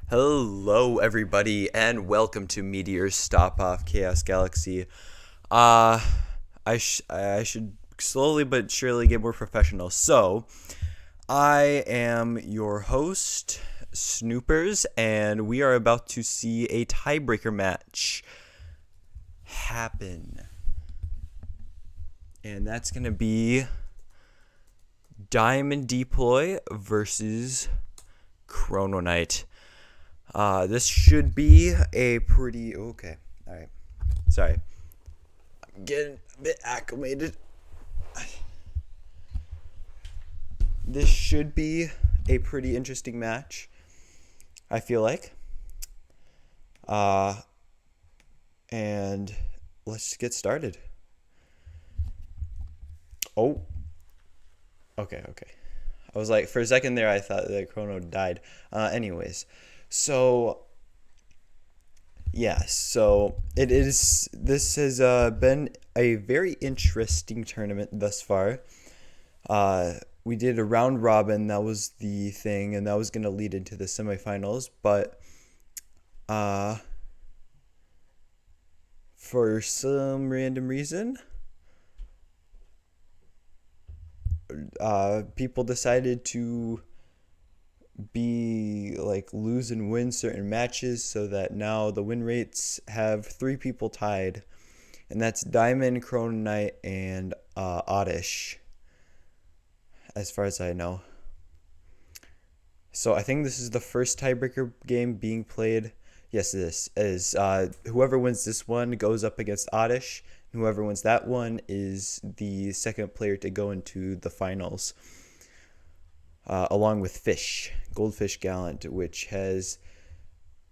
Hello, everybody, and welcome to Meteor's Stop Off Chaos Galaxy. Uh, I should slowly but surely get more professional. So, I am your host, Snoopers, and we are about to see a tiebreaker match happen. And that's going to be Diamond Deploy versus ChronoKnight. This should be a pretty... Okay, alright. Sorry. I'm getting a bit acclimated. This should be a pretty interesting match, I feel like. And let's get started. Oh. Okay. I was like, for a second there, I thought that Chrono died. Anyways. So, yeah, it is. This has been a very interesting tournament thus far. We did a round robin, that was the thing, and that was going to lead into the semifinals, but for some random reason, people decided to lose and win certain matches, so that now the win rates have 3 people tied, and that's Diamond, ChronoKnight, and Oddish, as far as I know. So I think this is the first tiebreaker game being played. Yes, this is. Whoever wins this one goes up against Oddish, and whoever wins that one is the second player to go into the finals. Along with Goldfish Gallant, which has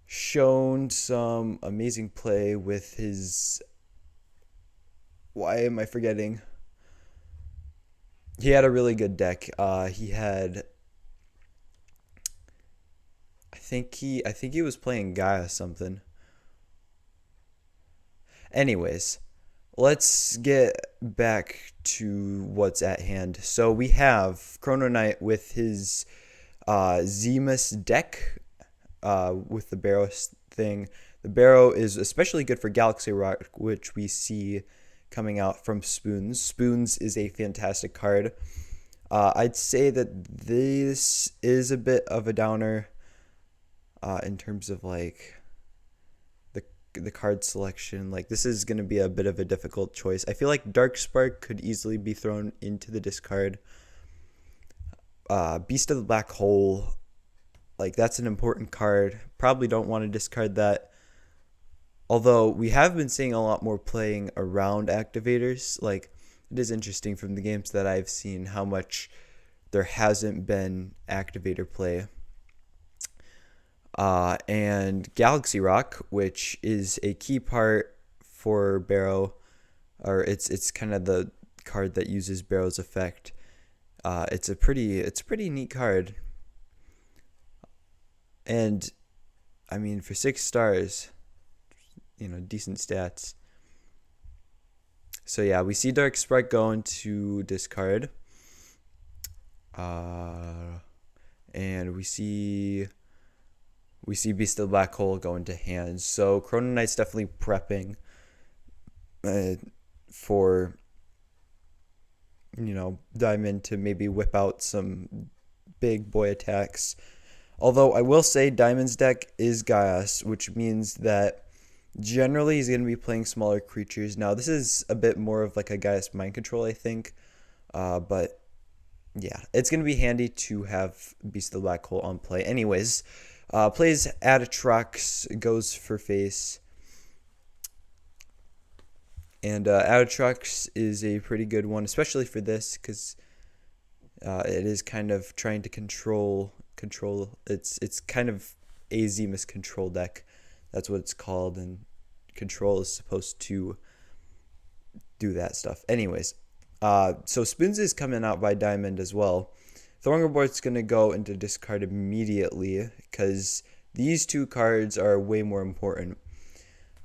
shown some amazing play with his... Why am I forgetting? He had a really good deck. He had... I think he was playing Gaia something. Anyways, let's get back to what's at hand. So we have ChronoKnight with his Zemus deck with the Barrow thing. The Barrow is especially good for Galaxy Rock, which we see coming out from Spoons. Spoons is a fantastic card. I'd say that this is a bit of a downer in terms of like the card selection. Like, this is going to be a bit of a difficult choice. I feel like Dark Spark could easily be thrown into the discard. Beast of the Black Hole, like, that's an important card. Probably don't want to discard that. Although we have been seeing a lot more playing around activators. Like, it is interesting from the games that I've seen how much there hasn't been activator play. And Galaxy Rock, which is a key part for Barrow, or it's kind of the card that uses Barrow's effect. It's a pretty neat card. And I mean, for 6 stars, decent stats. So yeah, we see Dark Spark going to discard. And we see Beast of the Black Hole go into hands. So ChronoKnight's definitely prepping for Diamond to maybe whip out some big boy attacks. Although I will say Diamond's deck is Gaius, which means that generally he's going to be playing smaller creatures. Now this is a bit more of like a Gaius mind control, I think. But yeah, it's going to be handy to have Beast of the Black Hole on play. Anyways, plays Atatrox, goes for face. And Atatrox is a pretty good one, especially for this, because it is kind of trying to control. It's kind of a Zemus control deck. That's what it's called, and control is supposed to do that stuff. Anyways, so Spoons is coming out by Diamond as well. Throngerborg's going to go into discard immediately because these 2 cards are way more important.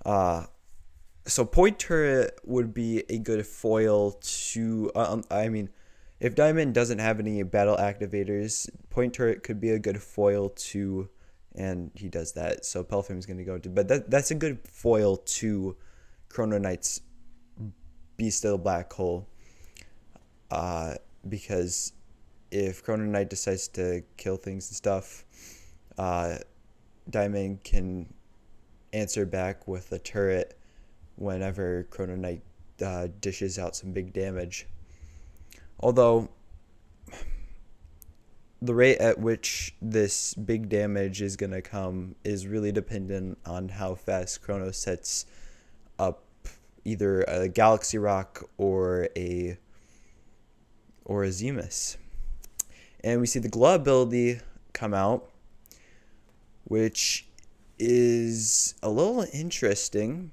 So Point Turret would be a good foil to... if Diamond doesn't have any battle activators, Point Turret could be a good foil to and he does that. So Pelfam's going to go to, but that's a good foil to ChronoKnight's Beast of the Black Hole, because if ChronoKnight decides to kill things and stuff, Diamond can answer back with a turret whenever ChronoKnight dishes out some big damage. Although the rate at which this big damage is going to come is really dependent on how fast Chrono sets up either a Galaxy Rock or a Zemus. And we see the Glow ability come out, which is a little interesting.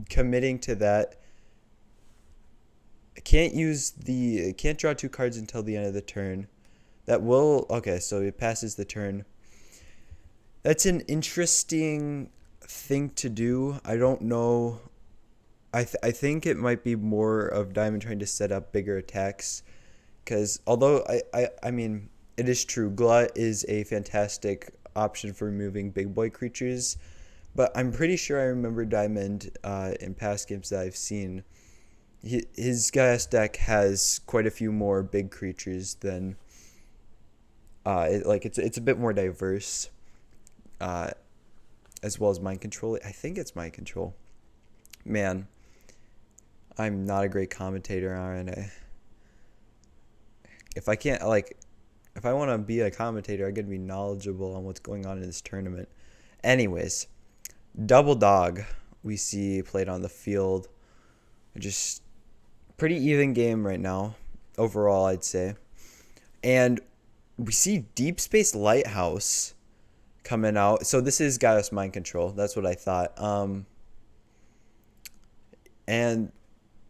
Committing to that. Can't draw 2 cards until the end of the turn. Okay, so it passes the turn. That's an interesting thing to do. I don't know. I think it might be more of Diamond trying to set up bigger attacks, because although I mean, it is true, Glut is a fantastic option for removing big boy creatures, but I'm pretty sure I remember Diamond in past games that I've seen, his Gaius deck has quite a few more big creatures than it's a bit more diverse, as well as mind control. I think it's mind control. Man, I'm not a great commentator, aren't I? If I want to be a commentator, I gotta be knowledgeable on what's going on in this tournament. Anyways, Double Dog we see played on the field. Just pretty even game right now, overall, I'd say. And we see Deep Space Lighthouse coming out. So this is Gaius Mind Control. That's what I thought. And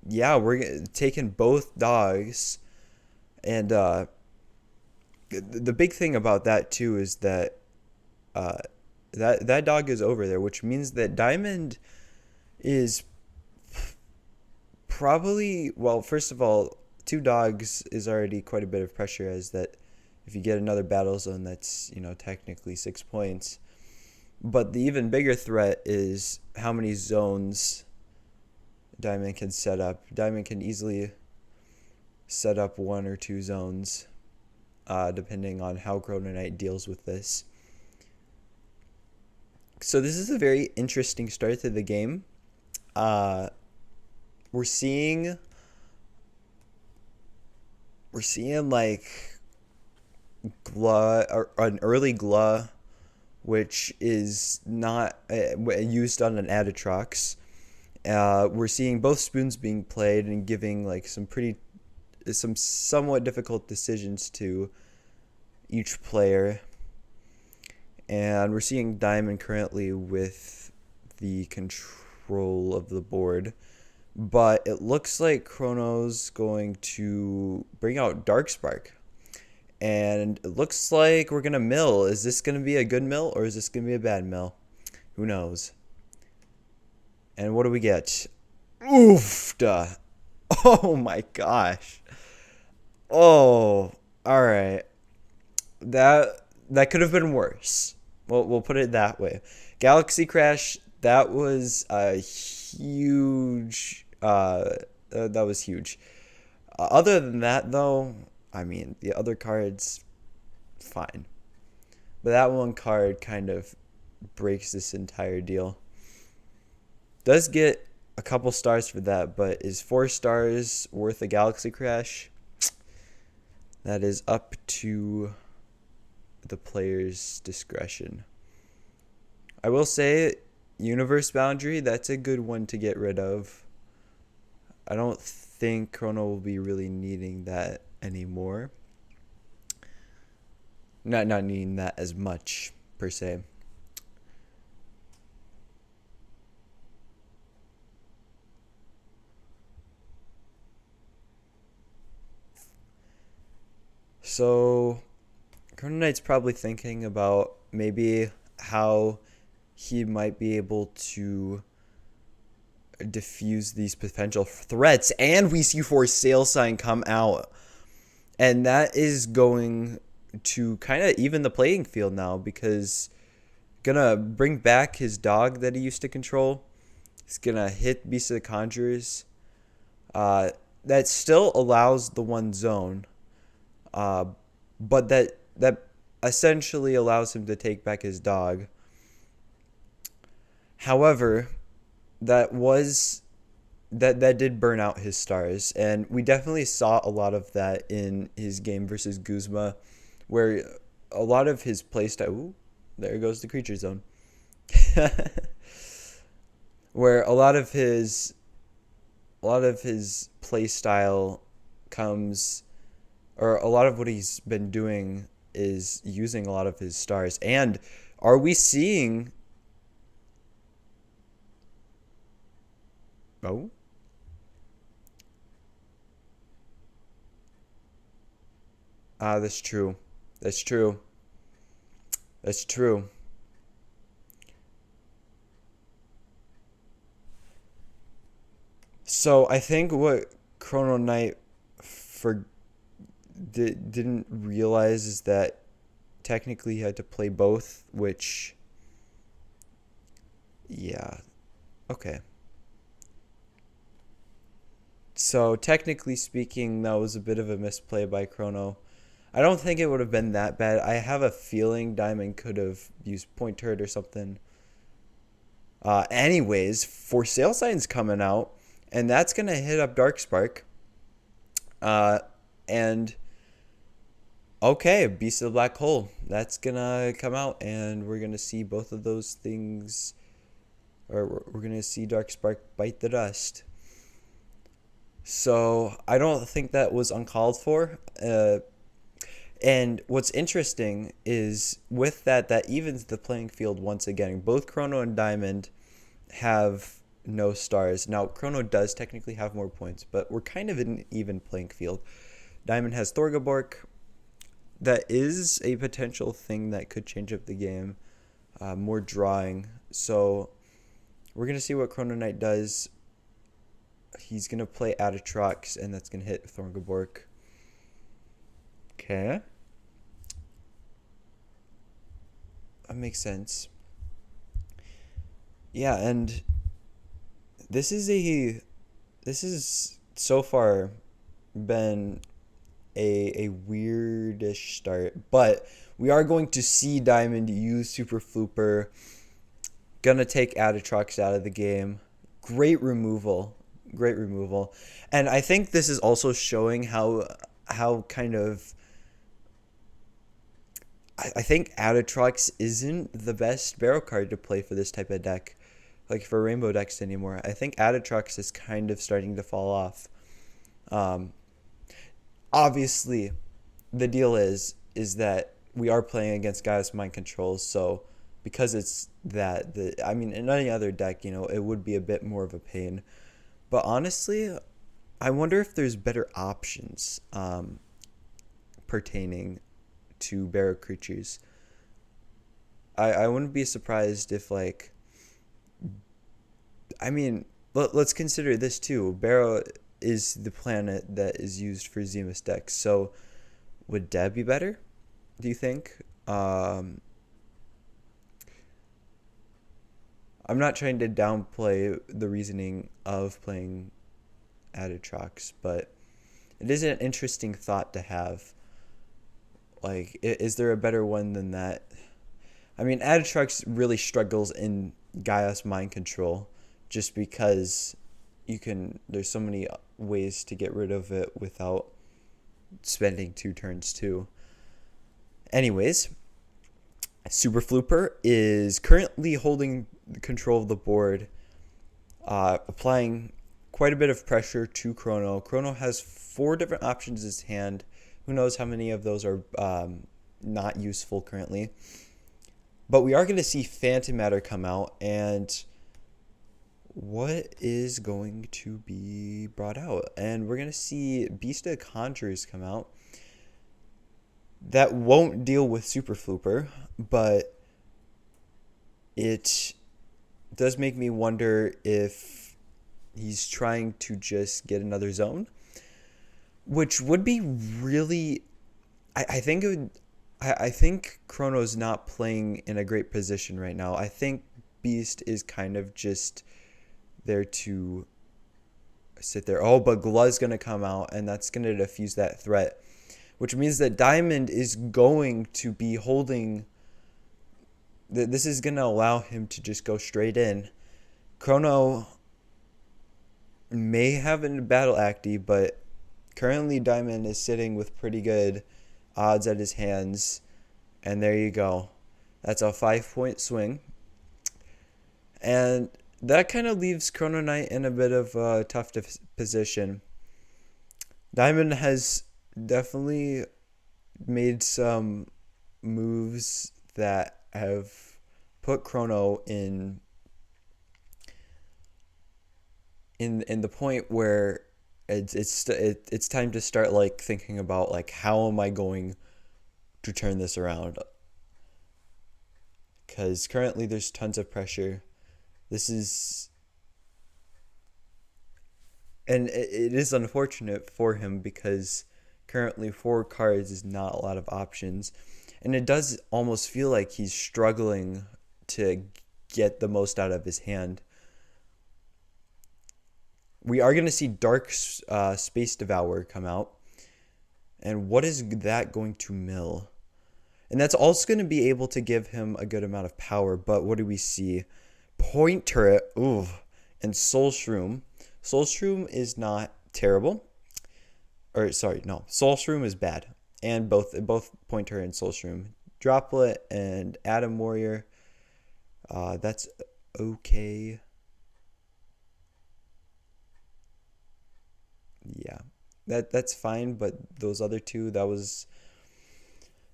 yeah, we're taking both dogs. And the big thing about that too is that that dog is over there, which means that Diamond is probably, well, first of all, 2 dogs is already quite a bit of pressure, as that if you get another battle zone, that's, technically 6 points. But the even bigger threat is how many zones Diamond can set up. Diamond can easily set up 1 or 2 zones, depending on how ChronoKnight deals with this. So this is a very interesting start to the game. We're seeing like an early Gla, which is not used on an Adatrox. We're seeing both spoons being played and giving like some somewhat difficult decisions to each player. And we're seeing Diamond currently with the control of the board. But it looks like Chrono's going to bring out Darkspark. And it looks like we're going to mill. Is this going to be a good mill, or is this going to be a bad mill? Who knows? And what do we get? Oof! Duh. Oh my gosh. Oh, alright. That could have been worse. Well, we'll put it that way. Galaxy Crash, that was a huge... that was huge. Other than that, though, I mean, the other cards, fine. But that one card kind of breaks this entire deal. Does get a couple stars for that, but is 4 stars worth a Galaxy Crash? That is up to the player's discretion. I will say, Universe Boundary, that's a good one to get rid of. I don't think Chrono will be really needing that anymore. Not needing that as much, per se. So, ChronoKnight's probably thinking about maybe how he might be able to diffuse these potential threats. And we see For Sale sign come out. And that is going to kind of even the playing field now, because gonna bring back his dog that he used to control. He's gonna hit Beast of the Conjurers. That still allows the one zone, but that essentially allows him to take back his dog. However, that did burn out his stars, and we definitely saw a lot of that in his game versus Guzma, where a lot of his playstyle. Ooh, there goes the creature zone. Where a lot of his play style comes, or a lot of what he's been doing is using a lot of his stars. And are we seeing? Oh, that's true. That's true. That's true. So I think what ChronoKnight for didn't realize is that technically he had to play both, which, yeah, okay. So technically speaking, that was a bit of a misplay by Chrono. I don't think it would have been that bad. I have a feeling Diamond could have used Point Turret or something. Anyways, For Sale Sign's coming out, and that's gonna hit up Darkspark. And okay, Beast of the Black Hole. That's gonna come out, and we're gonna see both of those things, or we're gonna see Darkspark bite the dust. So I don't think that was uncalled for. And what's interesting is with that evens the playing field once again. Both Chrono and Diamond have no stars. Now, Chrono does technically have more points, but we're kind of in an even playing field. Diamond has Thorgabork. That is a potential thing that could change up the game. More drawing. So we're going to see what ChronoKnight does. He's going to play Atatrox, and that's going to hit Thorgabork. Okay. That makes sense. Yeah, and this is so far been a weirdish start, but we are going to see Diamond use Super Flooper. Gonna take Atatrox out of the game. Great removal. And I think this is also showing how kind of, I think Atatrox isn't the best barrel card to play for this type of deck, like for rainbow decks anymore. I think Atatrox is kind of starting to fall off. Obviously, the deal is that we are playing against Gaia's Mind Control, so because it's that, I mean, in any other deck, it would be a bit more of a pain. But honestly, I wonder if there's better options pertaining to Barrow creatures. I wouldn't be surprised if, like, I mean, let's consider this too. Barrow is the planet that is used for Zemus decks. So would Deb be better, do you think? I'm not trying to downplay the reasoning of playing Atatrox, but it is an interesting thought to have. Like, is there a better one than that? I mean, Atatrox really struggles in Gaia's Mind Control just because there's so many ways to get rid of it without spending 2 turns too. Anyways, Super Flooper is currently holding control of the board, applying quite a bit of pressure to Chrono. Chrono has 4 different options in his hand. Who knows how many of those are not useful currently. But we are going to see Phantom Matter come out, and what is going to be brought out? And we're going to see Beast of the Conjurers come out. That won't deal with Super Flooper, but it does make me wonder if he's trying to just get another zone, which would be really, I think it would, I think Chrono's not playing in a great position right now. I think Beast is kind of just there to sit there. Oh, but Gluz's going to come out, and that's going to defuse that threat, which means that Diamond is going to be holding. This is going to allow him to just go straight in. Chrono may have a battle acti, but currently Diamond is sitting with pretty good odds at his hands. And there you go. That's a 5-point swing. And that kind of leaves ChronoKnight in a bit of a tough position. Diamond has definitely made some moves that have put Chrono in the point where it's time to start like thinking about like how am I going to turn this around, because currently there's tons of pressure. This is, and it is unfortunate for him because currently 4 cards is not a lot of options, and it does almost feel like he's struggling to get the most out of his hand. We are going to see Dark Space Devourer come out. And what is that going to mill? And that's also going to be able to give him a good amount of power. But what do we see? Point Turret. Ooh. And Soul Shroom. Soul Shroom is not terrible. Or, sorry, no. Soul Shroom is bad. And both Point Turret and Soul Shroom. Droplet and Atom Warrior. That's okay. Yeah, that's fine, but those other two, that was...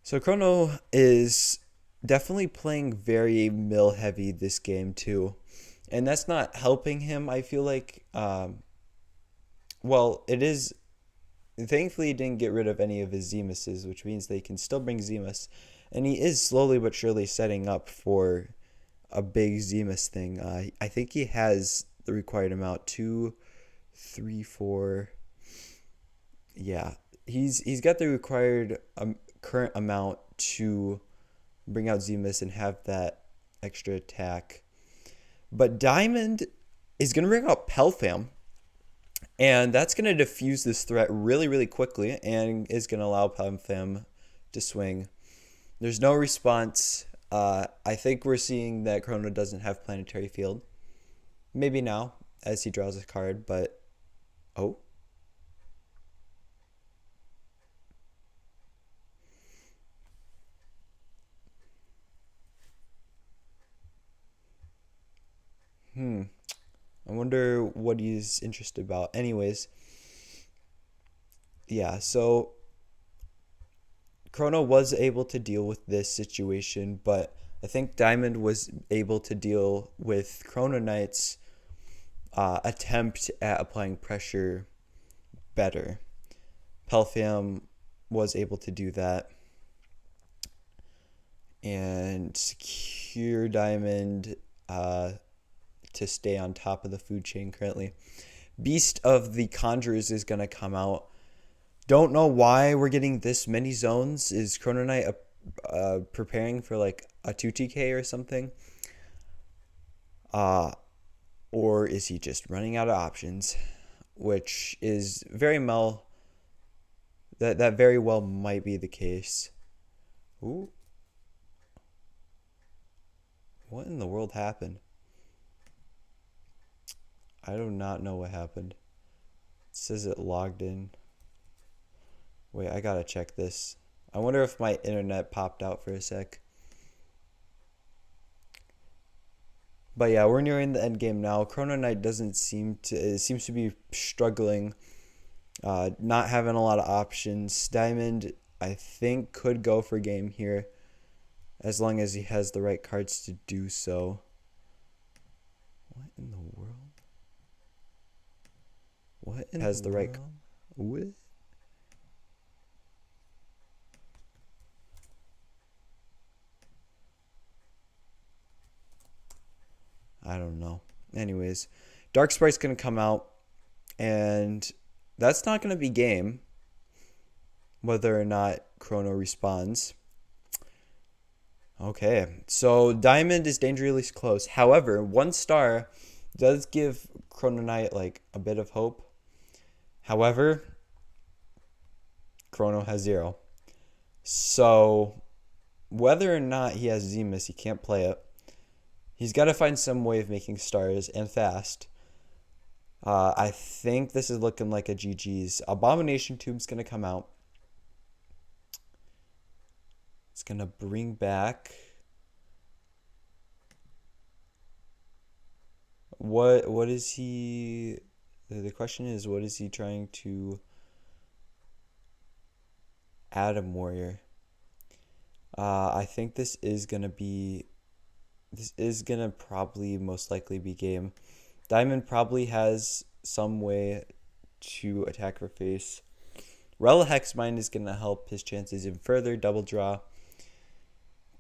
So Chrono is definitely playing very mill heavy this game too, and that's not helping him. I feel like, well, it is. Thankfully, he didn't get rid of any of his Zemuses, which means they can still bring Zemus, and he is slowly but surely setting up for a big Zemus thing. I think he has the required amount: 2, 3, 4. Yeah, he's got the required current amount to bring out Zemus and have that extra attack. But Diamond is going to bring out Pelfam, and that's going to diffuse this threat really, really quickly and is going to allow Pelfam to swing. There's no response. I think we're seeing that Chrono doesn't have Planetary Field. Maybe now, as he draws a card, but... Oh. I wonder what he's interested about. Anyways, yeah, so Chrono was able to deal with this situation, but I think Diamond was able to deal with ChronoKnight's attempt at applying pressure better. Pelfam was able to do that and secure Diamond to stay on top of the food chain currently. Beast of the Conjurers is going to come out. Don't know why we're getting this many zones. Is ChronoKnight preparing for like a 2TK or something? Or is he just running out of options? Which is very well... That very well might be the case. Ooh. What in the world happened? I do not know what happened. It says it logged in. Wait, I gotta check this. I wonder if my internet popped out for a sec. But yeah, we're nearing the end game now. ChronoKnight seems to be struggling, not having a lot of options. Diamond, I think, could go for game here, as long as he has the right cards to do so. What in the world? What in has the right? What? I don't know. Anyways, Dark Sprite's gonna come out, and that's not gonna be game. Whether or not Chrono responds, Okay, so Diamond is dangerously close. However, one star does give ChronoKnight like a bit of hope. However, Chrono has 0. So whether or not he has Zemus, he can't play it. He's got to find some way of making stars and fast. I think this is looking like a GG's. Abomination Tube's going to come out. It's going to bring back... What is he... The question is, what is he trying to... Atom Warrior. I think this is going to probably most likely be game. Diamond probably has some way to attack for face. Relic Hex Mine is going to help his chances even further. Double draw.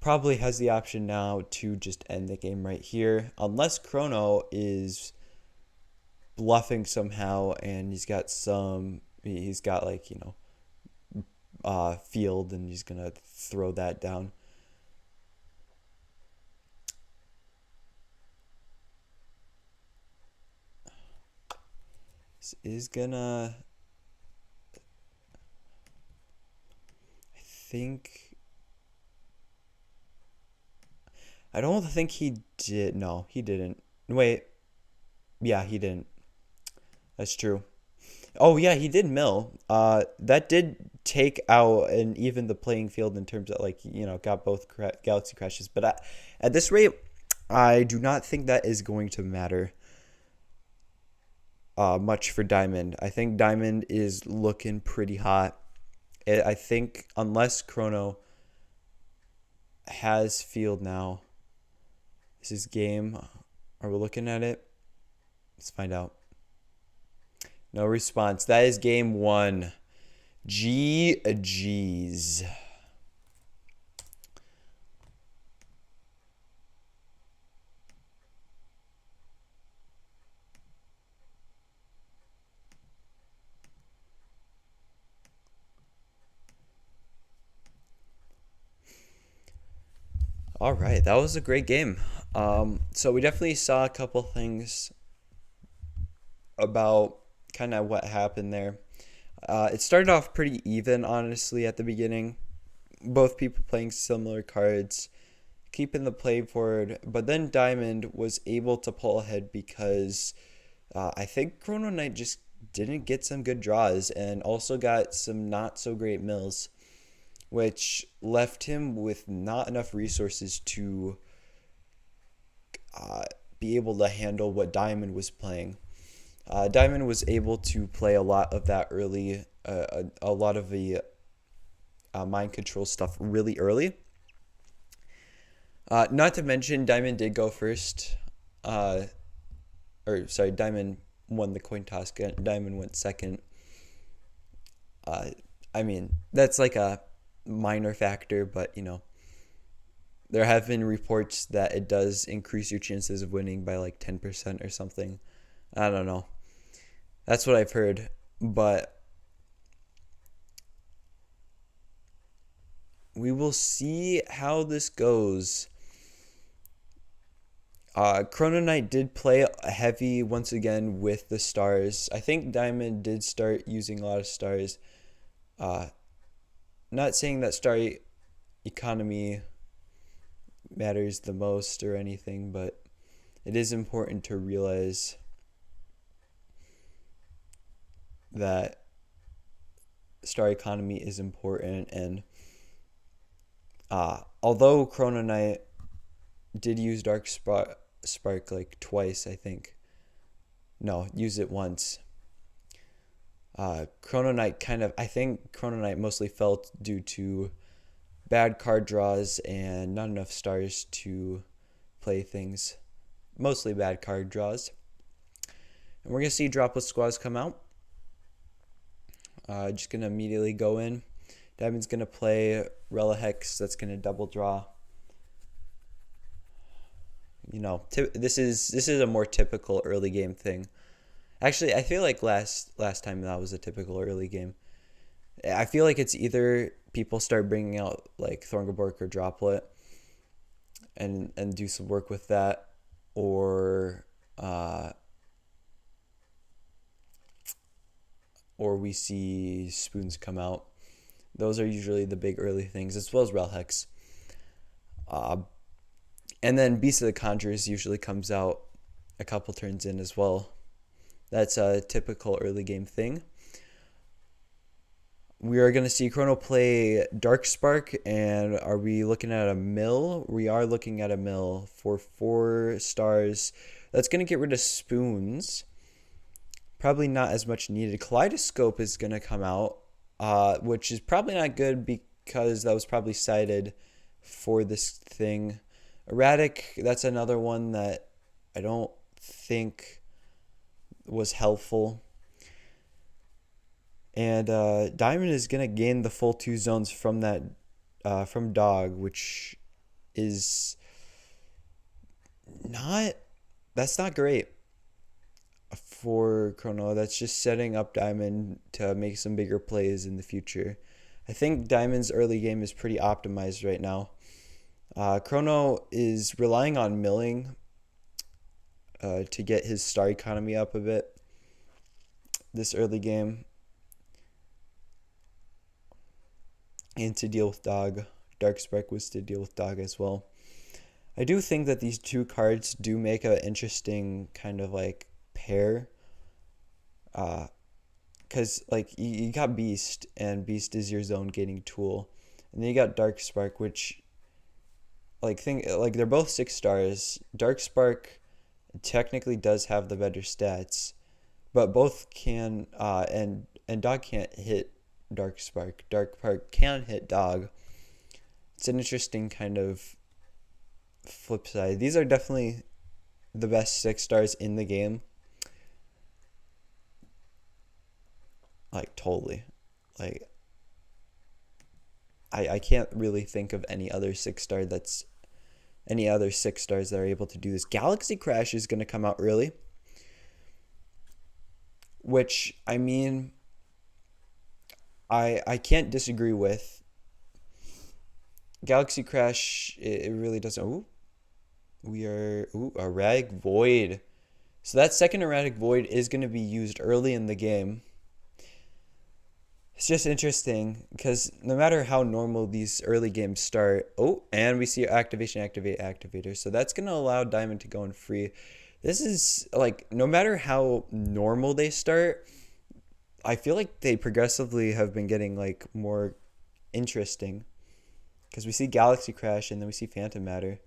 Probably has the option now to just end the game right here. Unless Chrono is bluffing somehow and he's got like, field, and he's going to throw that down. Is gonna, I don't think he did. No, he didn't. Wait. Yeah, he didn't. That's true. Oh, yeah, he did mill. That did take out and even the playing field in terms of, like, got both Galaxy Crashes. But at this rate, I do not think that is going to matter much for Diamond. I think Diamond is looking pretty hot. I think unless Chrono has field now, this is game. Are we looking at it? Let's find out. No response. That is game 1. GG's. All right, that was a great game. So we definitely saw a couple things about kind of what happened there. It started off pretty even, honestly, at the beginning. Both people playing similar cards, keeping the play forward, but then Diamond was able to pull ahead because I think ChronoKnight just didn't get some good draws and also got some not so great mills, which left him with not enough resources to be able to handle what Diamond was playing. Diamond was able to play a lot of that early, a lot of the mind control stuff really early. Not to mention, Diamond did go first. Diamond won the coin toss. Diamond went second. I mean, that's like a minor factor, but there have been reports that it does increase your chances of winning by like 10% or something. I don't know. That's what I've heard, but we will see how this goes. ChronoKnight did play heavy once again with the stars. I think Diamond did start using a lot of stars. Not saying that star economy matters the most or anything, but it is important to realize that star economy is important. And although ChronoKnight did use Dark Spark like twice, I think. No, use it once. ChronoKnight I think ChronoKnight mostly felt due to bad card draws and not enough stars to play things. Mostly bad card draws. And we're going to see Droplet Squads come out. Just going to immediately go in. Diamond's going to play Relic Hex. That's going to double draw. This is a more typical early game thing. Actually, I feel like last time that was a typical early game. I feel like it's either people start bringing out like Thorngeborg or Droplet, and do some work with that, or we see spoons come out. Those are usually the big early things, as well as Relhex. And then Beast of the Conjurers usually comes out a couple turns in as well. That's a typical early game thing. We are going to see Chrono play Darkspark, and are we looking at a mill? We are looking at a mill for 4 stars. That's going to get rid of spoons. Probably not as much needed. Kaleidoscope is going to come out, which is probably not good because that was probably cited for this thing. Erratic, that's another one that I don't think was helpful. And Diamond is going to gain the full 2 zones from that, from Dog, which is that's not great for Chrono. That's just setting up Diamond to make some bigger plays in the future. I think Diamond's early game is pretty optimized right now. Chrono is relying on milling to get his star economy up a bit this early game, and to deal with Dog. Darkspark was to deal with Dog as well. I do think that these 2 cards do make an interesting kind of like pair, because like you got Beast, and Beast is your zone gaining tool, and then you got Darkspark, which they're both 6 stars. Darkspark technically does have the better stats, but both can and Dog can't hit Darkspark. Darkspark can hit Dog. It's an interesting kind of flip side. These are definitely the best 6 stars in the game. Like totally. Like I can't really think of any other 6 stars that are able to do this. Galaxy Crash is going to come out early, which I mean I can't disagree with. Galaxy Crash, it really doesn't. Erratic Void. So that second Erratic Void is going to be used early in the game. It's just interesting because no matter how normal these early games start, and we see activation, activator. So that's going to allow Diamond to go in free. This is like, no matter how normal they start, I feel like they progressively have been getting like more interesting, because we see Galaxy Crash and then we see Phantom Matter.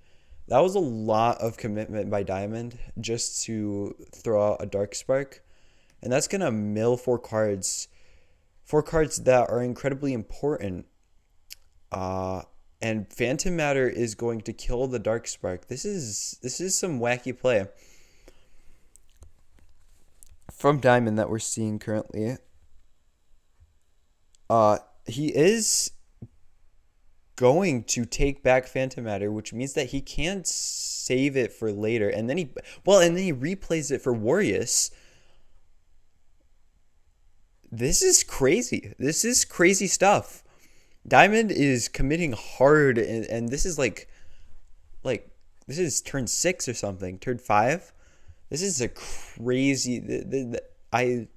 That was a lot of commitment by Diamond just to throw out a Darkspark, and that's going to mill 4 cards. 4 cards that are incredibly important. And Phantom Matter is going to kill the Darkspark. This is some wacky play from Diamond that we're seeing currently. He is going to take back Phantom Matter, which means that he can't save it for later, and then he replays it for Warriors. This is crazy. This is crazy stuff. Diamond is committing hard, and this is like this is turn 6 or something, turn 5. This is a crazy. I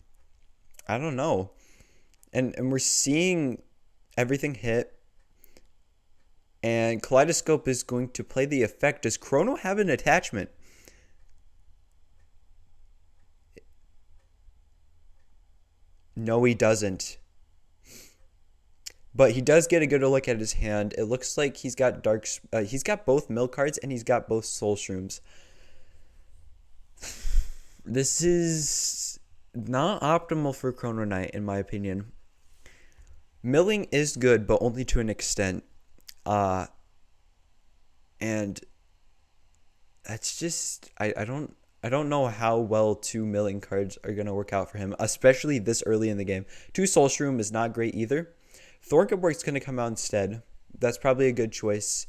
don't know, and we're seeing everything hit. And Kaleidoscope is going to play the effect. Does Chrono have an attachment? No, he doesn't. But he does get a good look at his hand. It looks like he's got he's got both mill cards and he's got both soul shrooms. This is not optimal for ChronoKnight, in my opinion. Milling is good, but only to an extent. And that's just I don't know how well 2 milling cards are going to work out for him, especially this early in the game. 2 Soul Shroom is not great either. Thornkeborg's going to come out instead. That's probably a good choice.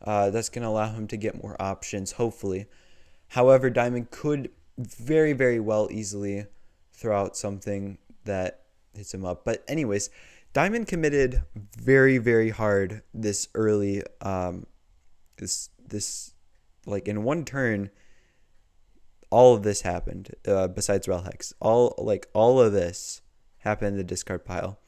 That's going to allow him to get more options, hopefully. However, Diamond could very, very well easily throw out something that hits him up. But anyways, Diamond committed very, very hard this early, this this, like in one turn, all of this happened. Besides Relhex, all of this happened in the discard pile.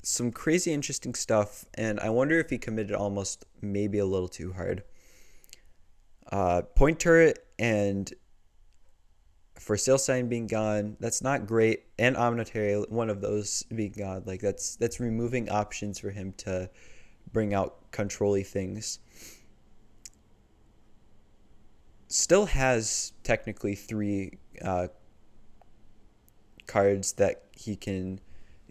Some crazy interesting stuff, and I wonder if he committed almost maybe a little too hard. Point turret and for sale sign being gone, that's not great, and Omnitary, one of those being gone, like that's removing options for him to bring out control-y things. Still has technically 3 cards that he can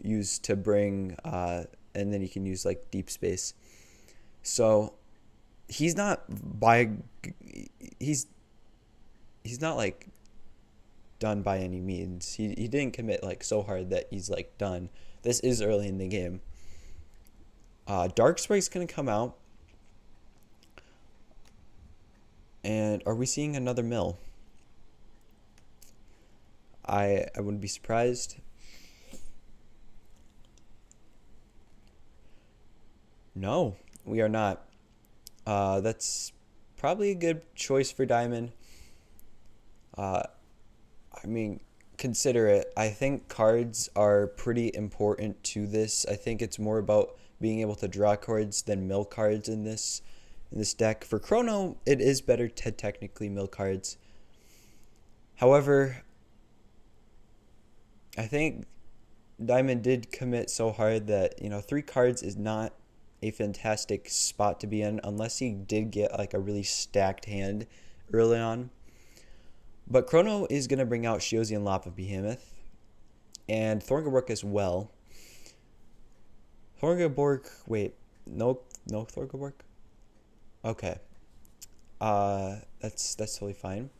use to bring, and then he can use like deep space. So he's not he's not like done by any means. He didn't commit like so hard that he's like done. This is early in the game. Dark Sprite's gonna come out. And are we seeing another mill? I wouldn't be surprised. No, we are not. That's probably a good choice for Diamond. I mean, consider it. I think cards are pretty important to this. I think it's more about being able to draw cards than mill cards in this deck. For Chrono, it is better to technically mill cards. However, I think Diamond did commit so hard that, 3 cards is not a fantastic spot to be in unless he did get like a really stacked hand early on. But Chrono is going to bring out Shiosian Lava Behemoth and Thorngaborg as well. Thorngaborg, wait, no Thorngaborg? Okay. That's totally fine.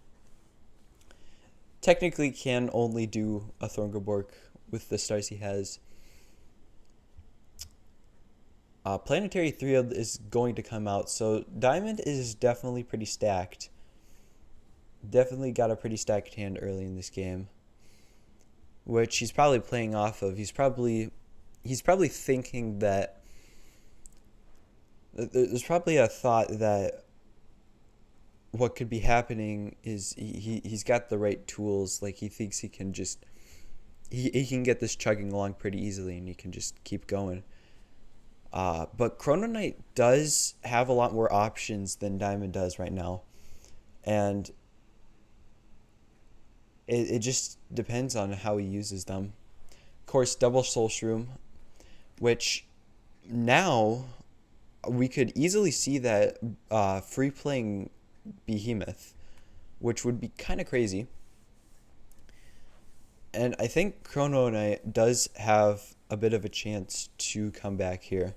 Technically can only do a Thorngaborg with the stars he has. Planetary Thrill is going to come out, so Diamond is definitely pretty stacked. Definitely got a pretty stacked hand early in this game, which he's probably playing off of. He's probably thinking that there's probably a thought that what could be happening is he's got the right tools. Like he thinks he can just he can get this chugging along pretty easily, and he can just keep going. But ChronoKnight does have a lot more options than Diamond does right now, and it just depends on how he uses them. Of course, double Soul Shroom, which now we could easily see that free playing Behemoth, which would be kind of crazy. And I think ChronoKnight does have a bit of a chance to come back here.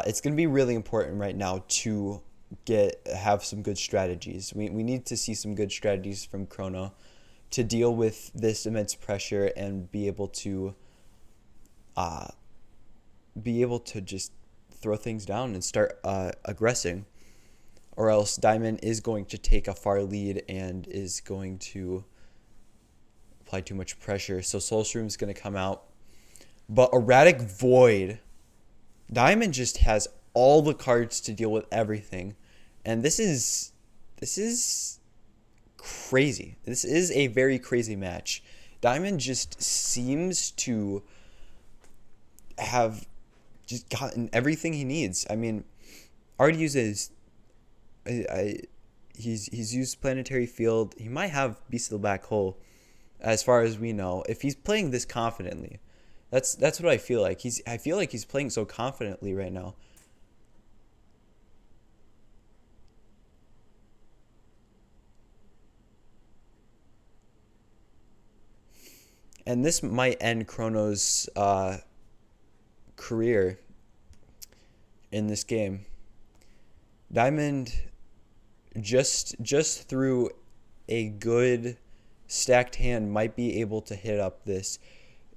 It's going to be really important right now to have some good strategies. We need to see some good strategies from Chrono to deal with this immense pressure and be able to just throw things down and start aggressing, or else Diamond is going to take a far lead and is going to apply too much pressure. So Soul Shroom is going to come out, but Erratic Void, Diamond just has all the cards to deal with everything, and this is crazy. This is a very crazy match. Diamond just seems to have just gotten everything he needs. I mean, already uses he's used Planetary Field. He might have Beast of the Black Hole, as far as we know, if he's playing this confidently. That's what I feel like. I feel like he's playing so confidently right now. And this might end Chrono's career in this game. Diamond, just through a good stacked hand, might be able to hit up this.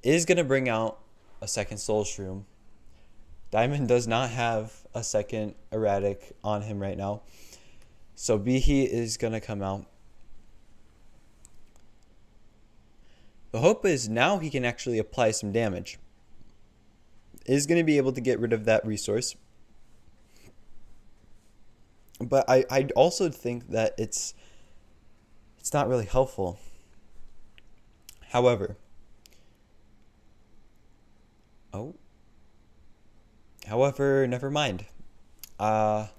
Is going to bring out a second Soul Shroom. Diamond does not have a second Erratic on him right now, so Behe is going to come out. The hope is now he can actually apply some damage. is going to be able to get rid of that resource. But I also think that it's not really helpful. However, never mind. Yeah,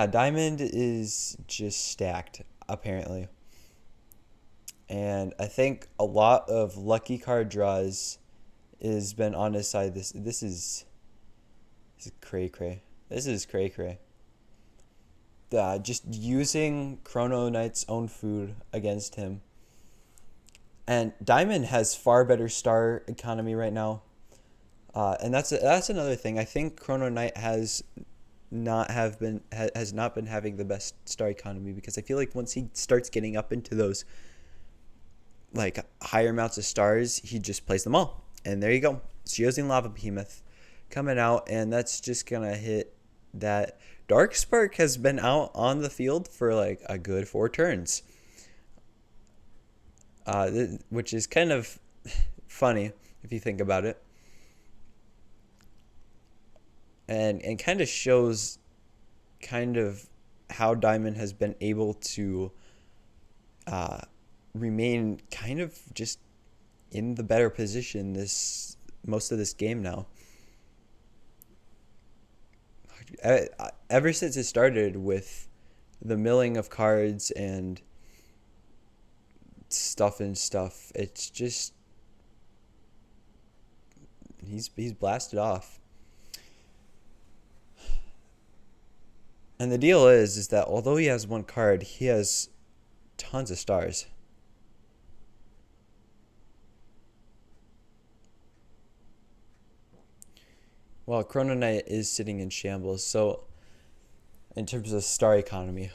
Diamond is just stacked, apparently. And I think a lot of lucky card draws has been on his side. This is cray cray. This is cray cray. Just using ChronoKnight's own food against him. And Diamond has far better star economy right now. And that's another thing. I think ChronoKnight has not been having the best star economy, because I feel like once he starts getting up into those like higher amounts of stars, he just plays them all. And there you go. It's using Lava Behemoth coming out, and that's just gonna hit that. Dark Spark has been out on the field for like a good 4 turns. Which is kind of funny if you think about it. And kind of shows kind of how Diamond has been able to remain kind of just in the better position most of this game now. Ever since it started with the milling of cards and stuff, it's just he's blasted off. And the deal is that although he has 1 card, he has tons of stars. Well, ChronoKnight is sitting in shambles. So, in terms of star economy,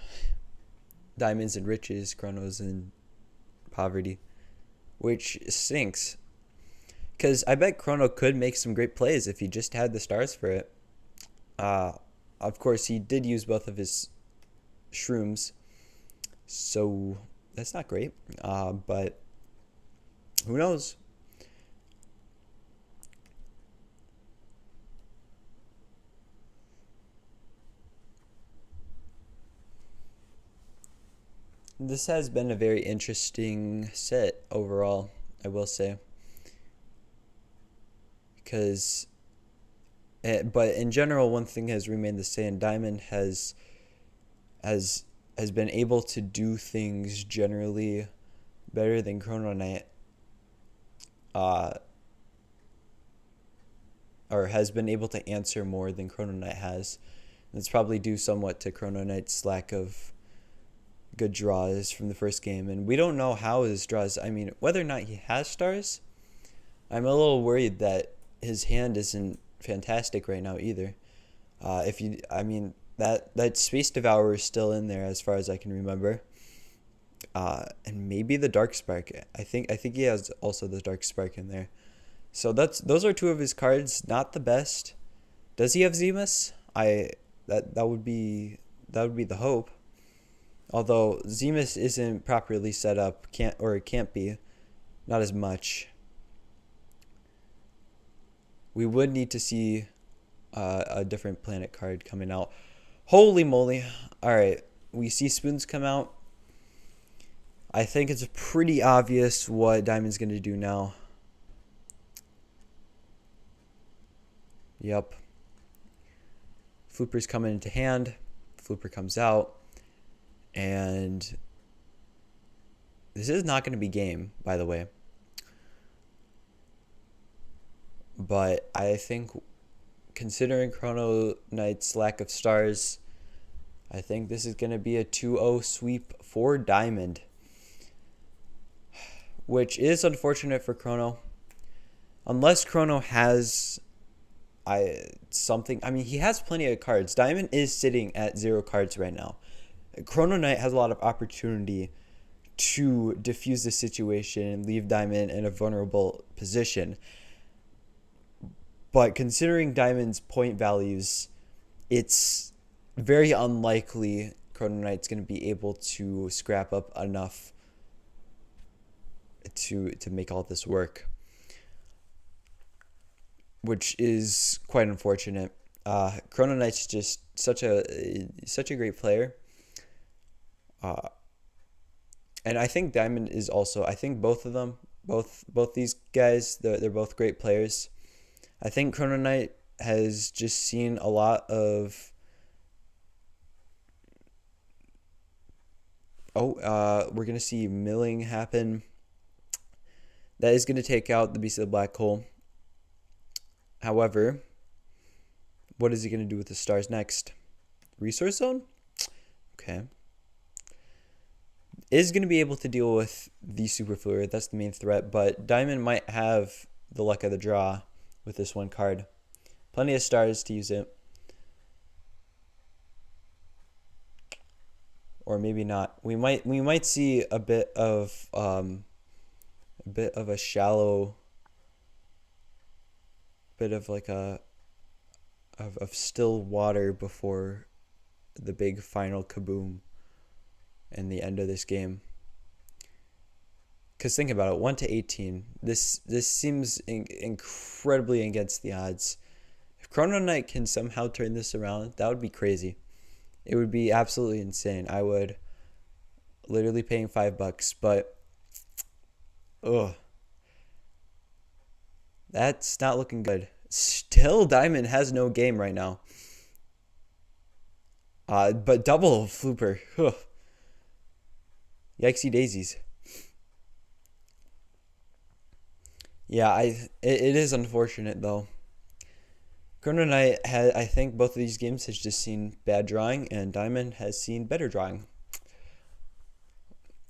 Diamond's in riches, Chrono's in poverty, which stinks. Because I bet Chrono could make some great plays if he just had the stars for it. Of course, he did use both of his shrooms, so that's not great. But who knows? This has been a very interesting set overall, I will say. But in general, one thing has remained the same. Diamond has been able to do things generally better than ChronoKnight. Or has been able to answer more than ChronoKnight has. And it's probably due somewhat to ChronoKnight's lack of good draws from the first game, and we don't know how his draws, whether or not he has stars. I'm a little worried that his hand isn't fantastic right now either. That Space Devourer is still in there as far as I can remember. And maybe the Dark Spark. I think he has also the Dark Spark in there. So those are 2 of his cards, not the best. Does he have Zemus? That would be the hope. Although Zemus isn't properly set up, can't be, not as much. We would need to see a different planet card coming out. Holy moly! All right, we see spoons come out. I think it's pretty obvious what Diamond's gonna do now. Yep. Flooper's coming into hand. Flooper comes out. And this is not going to be game, by the way. But I think, considering ChronoKnight's lack of stars, I think this is going to be a 2-0 sweep for Diamond. Which is unfortunate for Chrono. Unless Chrono has something. He has plenty of cards. Diamond is sitting at 0 cards right now. ChronoKnight has a lot of opportunity to diffuse the situation and leave Diamond in a vulnerable position. But considering Diamond's point values, it's very unlikely ChronoKnight's going to be able to scrap up enough to make all this work. which is quite unfortunate. ChronoKnight's just such a great player. Uh, and I think Diamond is also. I think both of them, both these guys, they're both great players. I think ChronoKnight has just seen a lot of. We're gonna see milling happen. That is gonna take out the Beast of the Black Hole. However, what is he gonna do with the stars next? Resource zone? Okay. Is going to be able to deal with the super fluid. That's the main threat, but Diamond might have the luck of the draw with this one card. Plenty of stars to use it. Or maybe not. We might see a bit of a shallow, bit of like of still water before the big final kaboom and the end of this game. Because think about it, 1 to 18. This seems incredibly against the odds. If ChronoKnight can somehow turn this around, that would be crazy. It would be absolutely insane. I would literally paying $5, but that's not looking good. Still, Diamond has no game right now. But double flooper. Ugh. Yikesy daisies. Yeah, it is unfortunate though. ChronoKnight had, I think both of these games has just seen bad drawing, and Diamond has seen better drawing.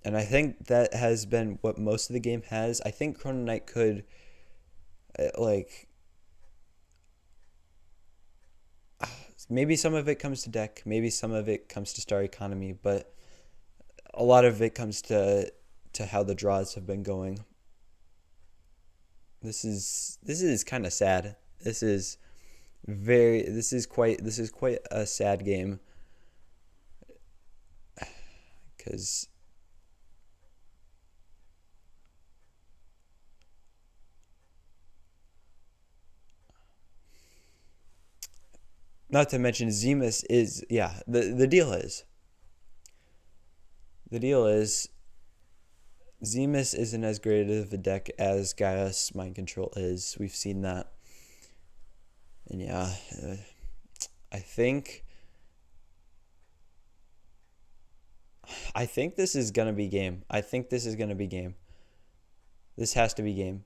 And I think that has been what most of the game has. I think ChronoKnight could, maybe some of it comes to deck, maybe some of it comes to star economy, but a lot of it comes to how the draws have been going. This is kind of sad. This is quite a sad game, because not to mention Zemus is, the deal is Zemus isn't as great of a deck as Gaia's Mind Control is. We've seen that. And I think this is going to be game. This has to be game.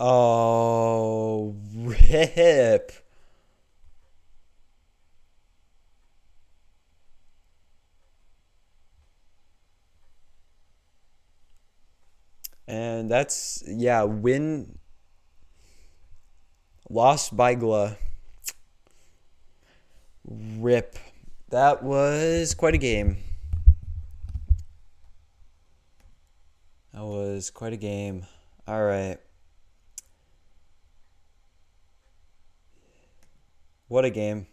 Oh, rip. And that's, win, lost by Gla. Rip. That was quite a game. All right. What a game.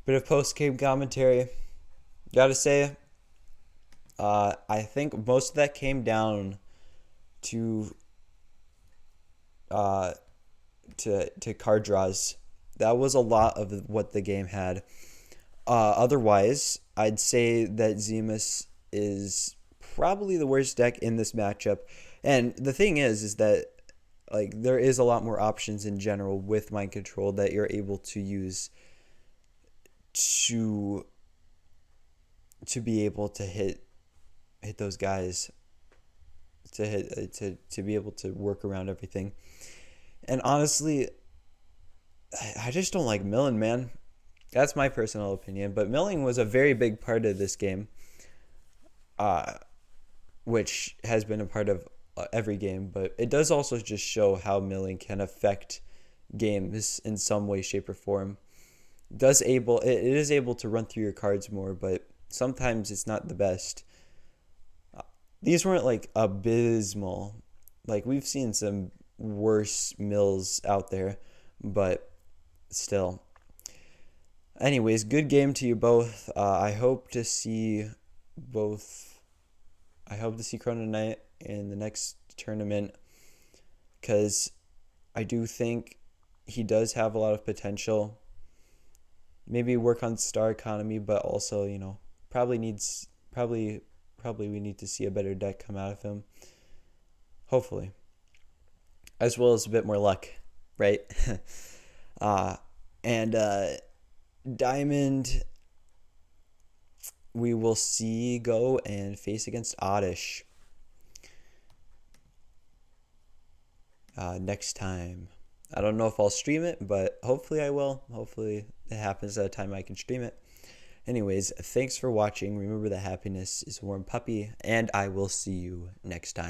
Bit of post-game commentary. Gotta say, I think most of that came down to card draws. That was a lot of what the game had. Otherwise, I'd say that Zemus is probably the worst deck in this matchup. And the thing is that there is a lot more options in general with Mind Control that you're able to use to be able to hit those guys, to be able to work around everything. And honestly, I just don't like milling, man. That's my personal opinion, but milling was a very big part of this game, which has been a part of every game, but it does also just show how milling can affect games in some way, shape, or form. It is able to run through your cards more, but sometimes it's not the best. these weren't like abysmal. Like we've seen some worse mills out there, but still. Anyways, good game to you both. I hope to see both. I hope to see ChronoKnight in the next tournament because I do think he does have a lot of potential. Maybe work on star economy, but also probably needs probably we need to see a better deck come out of him. Hopefully, as well as a bit more luck, right? And Diamond, we will see go and face against Oddish next time. I don't know if I'll stream it, but hopefully I will. Hopefully it happens at a time I can stream it. Anyways, thanks for watching. Remember that happiness is a warm puppy, and I will see you next time.